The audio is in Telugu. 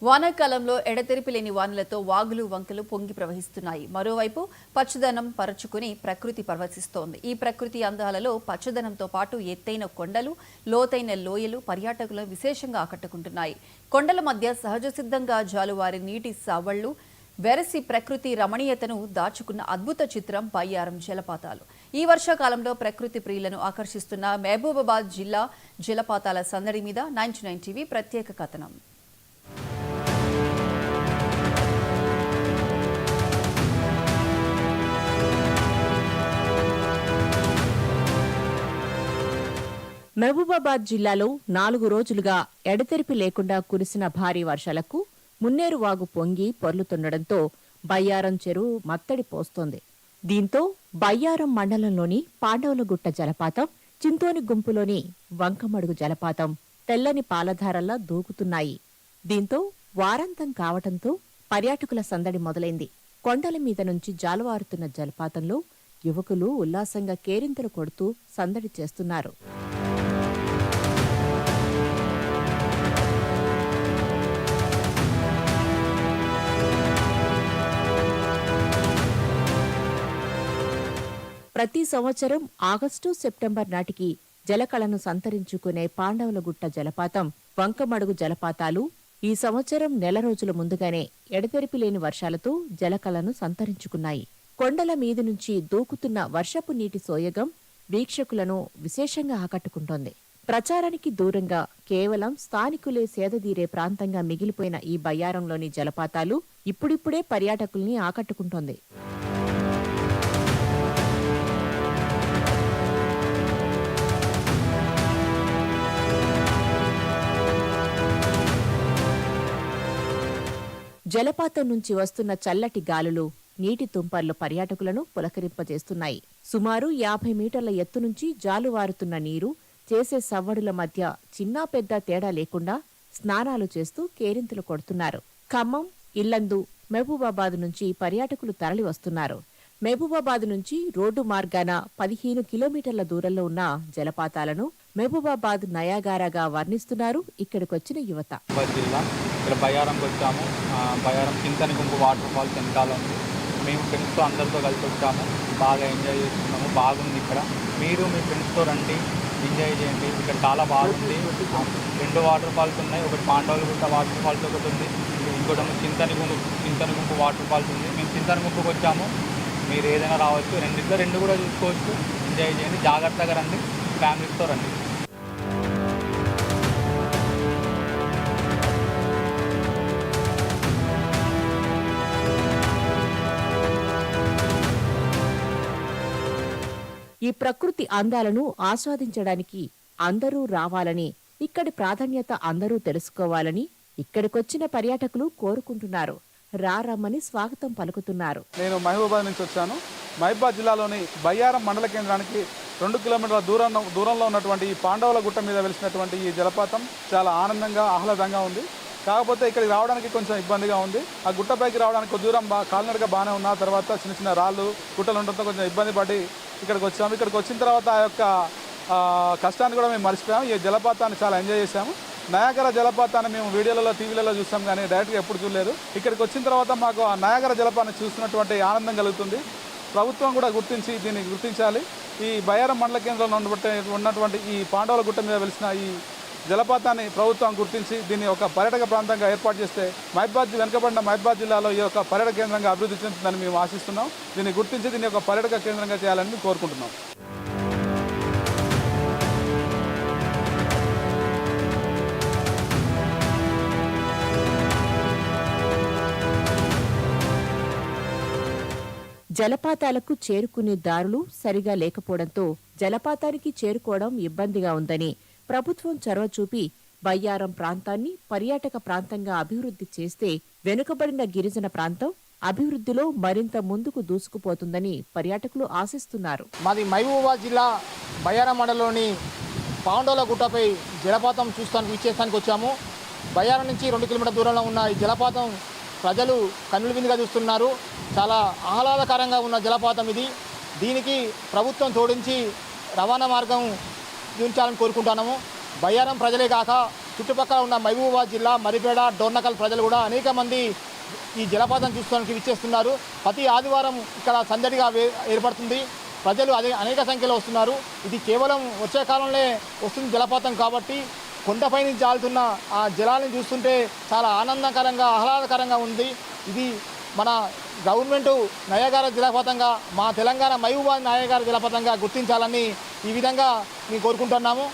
వానాకాలంలో ఎడతెరిపి లేని వానలతో వాగులు వంకలు పొంగి ప్రవహిస్తున్నాయి. మరోవైపు పచ్చదనం పరుచుకుని ప్రకృతి పరవశిస్తోంది. ఈ ప్రకృతి అందాలలో పచ్చదనంతో పాటు ఎత్తైన కొండలు, లోతైన లోయలు పర్యాటకులను విశేషంగా ఆకట్టుకుంటున్నాయి. కొండల మధ్య సహజ సిద్ధంగా జాలువారి నీటి సవళ్లు వెరసి ప్రకృతి రమణీయతను దాచుకున్న అద్భుత చిత్రం బయ్యారం జలపాతాలు. ఈ వర్షాకాలంలో ప్రకృతి ప్రియులను ఆకర్షిస్తున్న మహబూబాబాద్ జిల్లా జలపాతాల సందడి మీద 99 టీవీ ప్రత్యేక కథనం. మహబూబాబాద్ జిల్లాలో 4 రోజులుగా ఎడతెరిపి లేకుండా కురిసిన భారీ వర్షాలకు మున్నేరు వాగు పొంగి పొర్లుతుండటంతో బయ్యారం చెరువు మత్తడి పోస్తోంది. దీంతో బయ్యారం మండలంలోని పాండవులగుట్ట జలపాతం, చింతోని గుంపులోని వంకమడుగు జలపాతం తెల్లని పాలధారల్లా దూకుతున్నాయి. దీంతో వారాంతం కావటంతో పర్యాటకుల సందడి మొదలైంది. కొండల మీద నుంచి జాలువారుతున్న జలపాతంలో యువకులు ఉల్లాసంగా కేరింతలు కొడుతూ సందడి చేస్తున్నారు. ప్రతి సంవత్సరం ఆగస్టు, సెప్టెంబర్ నాటికి జలకళను సంతరించుకునే పాండవులగుట్ట జలపాతం, వంకమడుగు జలపాతాలు ఈ సంవత్సరం నెల రోజుల ముందుగానే ఎడతెరిపి లేని వర్షాలతో జలకళను సంతరించుకున్నాయి. కొండల మీది నుంచి దూకుతున్న వర్షపు నీటి సోయగం వీక్షకులను విశేషంగా ఆకట్టుకుంటోంది. ప్రచారానికి దూరంగా కేవలం స్థానికులే సేదదీరే ప్రాంతంగా మిగిలిపోయిన ఈ బయ్యారంలోని జలపాతాలు ఇప్పుడిప్పుడే పర్యాటకుల్ని ఆకట్టుకుంటోంది. జలపాతం నుంచి వస్తున్న చల్లటి గాలులు, నీటి తుంపర్లు పర్యాటకులను పులకరింపజేస్తున్నాయి. సుమారు 50 మీటర్ల ఎత్తు నుంచి జాలువారుతున్న నీరు చేసే సవ్వడుల మధ్య చిన్నా పెద్ద తేడా లేకుండా స్నానాలు చేస్తూ కేరింతలు కొడుతున్నారు. ఖమ్మం, ఇల్లందు, మహబూబాబాద్ నుంచి పర్యాటకులు తరలి వస్తున్నారు. మహబూబాబాద్ నుంచి రోడ్డు మార్గాన 15 కిలోమీటర్ల దూరంలో ఉన్న జలపాతాలను మహబూబాబాద్ నయాగారాగా వర్ణిస్తున్నారు ఇక్కడికొచ్చిన యువత. బయ్యారంకి వచ్చాము. బయ్యారం చింతని గుంపు వాటర్ ఫాల్స్ వెనకాల ఉంది. మేము ఫ్రెండ్స్తో అందరితో కలిసి వచ్చాము. బాగా ఎంజాయ్ చేస్తున్నాము. బాగుంది ఇక్కడ. మీరు మీ ఫ్రెండ్స్తో రండి, ఎంజాయ్ చేయండి. ఇక్కడ చాలా బాగుంది. 2 వాటర్ ఫాల్స్ ఉన్నాయి. ఒకటి పాండవులగుట్ట వాటర్ ఫాల్స్ ఒకటి ఉంది, ఇంకోటి చింతని గుంపు వాటర్ ఫాల్స్ ఉంది. మేము చింతని గుంపుకి వచ్చాము. మీరు ఏదైనా రావచ్చు. 2 కూడా చూసుకోవచ్చు. ఎంజాయ్ చేయండి. జాగ్రత్తగా రండి, ఫ్యామిలీస్తో రండి. ఈ ప్రకృతి అందాలను ఆస్వాదించడానికి అందరూ రావాలని, ఇక్కడి ప్రాధాన్యత అందరూ తెలుసుకోవాలని ఇక్కడికొచ్చిన పర్యాటకులు కోరుకుంటున్నారు. రారమ్మని స్వాగతం పలుకుతున్నారు. నేను మహబూబాబాద్ నుంచి వచ్చాను. మహబూబాబాద్ జిల్లాలోని బయ్యారం మండల కేంద్రానికి 2 కిలోమీటర్ల దూరంలో ఉన్నటువంటి ఈ పాండవులగుట్ట మీద వెలిసినటువంటి ఈ జలపాతం చాలా ఆనందంగా, ఆహ్లాదంగా ఉంది. కాకపోతే ఇక్కడికి రావడానికి కొంచెం ఇబ్బందిగా ఉంది. ఆ గుట్టపైకి రావడానికి కొద్ది దూరం కాలినడక బాగానే ఉన్న తర్వాత చిన్న చిన్న రాళ్ళు, గుట్టలు ఉండడంతో కొంచెం ఇబ్బంది పడి ఇక్కడికి వచ్చాము. ఇక్కడికి వచ్చిన తర్వాత ఆ యొక్క కష్టాన్ని కూడా మేము మర్చిపోయాము. ఈ జలపాతాన్ని చాలా ఎంజాయ్ చేశాము. నయాగరా జలపాతాన్ని మేము వీడియోలలో, టీవీలలో చూస్తాం కానీ డైరెక్ట్గా ఎప్పుడు చూడలేదు. ఇక్కడికి వచ్చిన తర్వాత మాకు ఆ నయాగరా జలపాతాన్ని చూస్తున్నటువంటి ఆనందం కలుగుతుంది. ప్రభుత్వం కూడా దీన్ని గుర్తించాలి. ఈ బయ్యారం మండల కేంద్రంలో ఉన్నటువంటి ఈ పాండవులగుట్ట మీద వెలిసిన ఈ జలపాతాన్ని ప్రభుత్వం గుర్తించి దీన్ని ఒక పర్యాటక ప్రాంతంగా ఏర్పాటు చేస్తే వెనుకబడిన మహబూబాబాద్ జిల్లాలో ఈ యొక్క పర్యాటక కేంద్రంగా అభివృద్ధి చెందుతుందని మేము ఆశిస్తున్నాం. దీన్ని గుర్తించి దీన్ని ఒక పర్యాటక కేంద్రంగా చేయాలని మేము కోరుకుంటున్నాం. జలపాతాలకు చేరుకునే దారులు సరిగా లేకపోవడంతో జలపాతానికి చేరుకోవడం ఇబ్బందిగా ఉందని ప్రభుత్వం చొరవ చూపి బయ్యారం ప్రాంతాన్ని పర్యాటక ప్రాంతంగా అభివృద్ధి చేస్తే వెనుకబడిన గిరిజన ప్రాంతం అభివృద్ధిలో మరింత ముందుకు దూసుకుపోతుందని పర్యాటకులు ఆశిస్తున్నారు. మాది మహబూబాబాద్ జిల్లా బయ్యారం మండలంలోని పాండవులగుట్టపై జలపాతం వీక్షిస్తానికి వచ్చాము. బయ్యారం నుంచి 2 కిలోమీటర్ల దూరంలో ఉన్న ఈ జలపాతం ప్రజలు కన్నుల విందుగా చూస్తున్నారు. చాలా ఆహ్లాదకరంగా ఉన్న జలపాతం ఇది. దీనికి ప్రభుత్వం తోడించి రవాణా మార్గం చూపించాలని కోరుకుంటున్నాము. బయ్యారం ప్రజలే కాక చుట్టుపక్కల ఉన్న మహబూబాబాద్ జిల్లా మరిపేడ డోర్నకల్ ప్రజలు కూడా అనేక మంది ఈ జలపాతం చూసుకోవడానికి విచ్చేస్తున్నారు. ప్రతి ఆదివారం ఇక్కడ సందడిగా ఏర్పడుతుంది. ప్రజలు అనేక సంఖ్యలో వస్తున్నారు. ఇది కేవలం వచ్చే కాలంలో వస్తుంది జలపాతం కాబట్టి కొండపై నుంచి జాలుతున్న ఆ జలాలను చూస్తుంటే చాలా ఆనందకరంగా ఆహ్లాదకరంగా ఉంది. ఇది మన గవర్నమెంట్ నయాగార జలపాతంగా, మా తెలంగాణ మహబూబాబాద్ నయాగార జలపాతంగా గుర్తించాలని ఈ విధంగా మేము కోరుకుంటున్నాము.